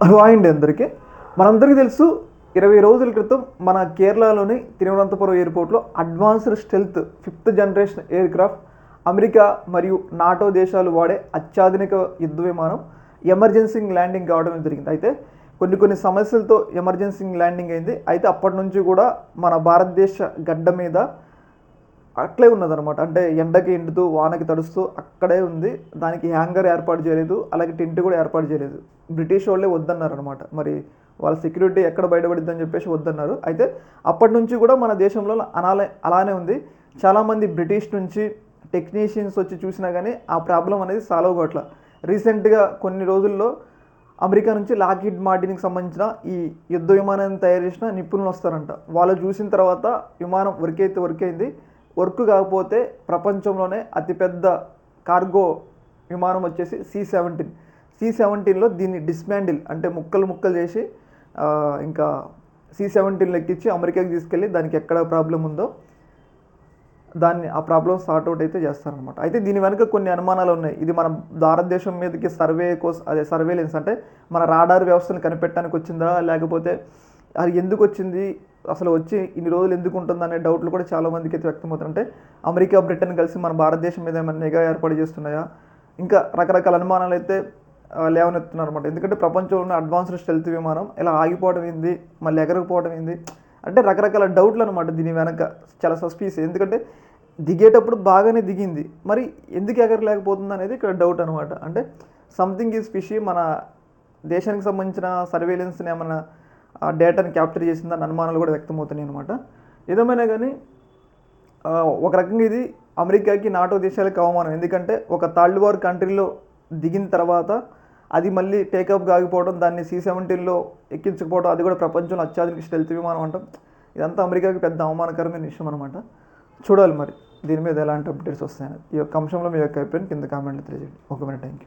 Hello అండి అందరికీ. మనందరికీ తెలుసు 20 రోజుల క్రితం మన కేరళలోని తిరువనంతపురం ఎయిర్పోర్ట్లో advanced stealth 5th generation air craft America మరియు నాటో దేశాలు వాడే అత్యాధునిక యుద్ధ విమానం ఎమర్జెన్సీ ల్యాండింగ్ కావడం జరిగింది. అయితే కొన్ని సమస్యలతో ఎమర్జెన్సీ ల్యాండింగ్ అయింది. అయితే అప్పటి నుంచి కూడా మన భారతదేశ గడ్డ మీద అట్లే ఉన్నదనమాట. అంటే ఎండకి ఎండుతూ వానకి తడుస్తూ అక్కడే ఉంది. దానికి హ్యాంగర్ ఏర్పాటు చేయలేదు, అలాగే టెంట్ కూడా ఏర్పాటు చేయలేదు. బ్రిటిష్ వాళ్ళే వద్దన్నారు అనమాట. మరి వాళ్ళ సెక్యూరిటీ ఎక్కడ బయటపడిద్దని చెప్పేసి వద్దన్నారు. అయితే అప్పటి నుంచి కూడా మన దేశంలో అలానే ఉంది. చాలామంది బ్రిటిష్ నుంచి టెక్నీషియన్స్ వచ్చి చూసినా కానీ ఆ ప్రాబ్లం అనేది సాల్వ్ అవ్వట్ల. రీసెంట్గా కొన్ని రోజుల్లో అమెరికా నుంచి లాక్హీడ్ మార్టిన్కి సంబంధించిన ఈ యుద్ధ విమానాన్ని తయారు చేసిన నిపుణులు వస్తారంట. వాళ్ళు చూసిన తర్వాత విమానం వర్క్ అయింది. వర్క్ కాకపోతే ప్రపంచంలోనే అతిపెద్ద కార్గో విమానం వచ్చేసి C-17లో దీన్ని డిస్మాండిల్ అంటే ముక్కలు చేసి ఇంకా C-17 ఎక్కించి అమెరికాకి తీసుకెళ్ళి దానికి ఎక్కడ ప్రాబ్లం ఉందో దాన్ని ఆ ప్రాబ్లం సార్ట్అవుట్ అయితే చేస్తారనమాట. అయితే దీని వెనుక కొన్ని అనుమానాలు ఉన్నాయి. ఇది మన భారతదేశం మీదకి సర్వేలెన్స్ అంటే మన రాడార్ వ్యవస్థను కనిపెట్టడానికి వచ్చిందా, లేకపోతే అది ఎందుకు వచ్చింది, అసలు వచ్చి ఇన్ని రోజులు ఎందుకు ఉంటుంది అనే డౌట్లు కూడా చాలామందికి అయితే వ్యక్తమవుతాయి. అంటే అమెరికా బ్రిటన్ కలిసి మన భారతదేశం మీద ఏమైనా నిఘా ఏర్పాటు చేస్తున్నాయా, ఇంకా రకరకాల అనుమానాలు అయితే లేవనెత్తున్నారు అనమాట. ఎందుకంటే ప్రపంచంలో అడ్వాన్స్డ్ స్టెల్త్ విమానం ఇలా ఆగిపోవడం ఏంది, మళ్ళీ ఎగరకపోవడం ఏంది, అంటే రకరకాల డౌట్లు అనమాట. దీని వెనక చాలా సస్పీస్. ఎందుకంటే దిగేటప్పుడు బాగానే దిగింది, మరి ఎందుకు ఎగరలేకపోతుంది అనేది ఇక్కడ డౌట్ అనమాట. అంటే సంథింగ్ ఈజ్ ఫిషీ. మన దేశానికి సంబంధించిన సర్వేలెన్స్ని ఏమైనా డేటాని క్యాప్చర్ చేసిందని అనుమానాలు కూడా వ్యక్తమవుతున్నాయి అనమాట. ఏదేమైనా కానీ ఒక రకంగా ఇది అమెరికాకి నాటో దేశాలకు అవమానం. ఎందుకంటే ఒక థర్డ్ వరల్డ్ కంట్రీలో దిగిన తర్వాత అది మళ్ళీ టేకప్ కాగిపోవడం, దాన్ని C-17లో ఎక్కించకపోవడం, అది కూడా ప్రపంచంలో అత్యాధునిక స్టెల్త్ విమానం అంటాం. ఇదంతా అమెరికాకి పెద్ద అవమానకరమైన విషయం అనమాట. చూడాలి మరి దీని మీద ఎలాంటి అప్డేట్స్ వస్తాయని. ఈ యొక్క అంశంలో మీ యొక్క అభిప్రాయం కింద కామెంట్లు తెలియజేయండి. Okay, thank you.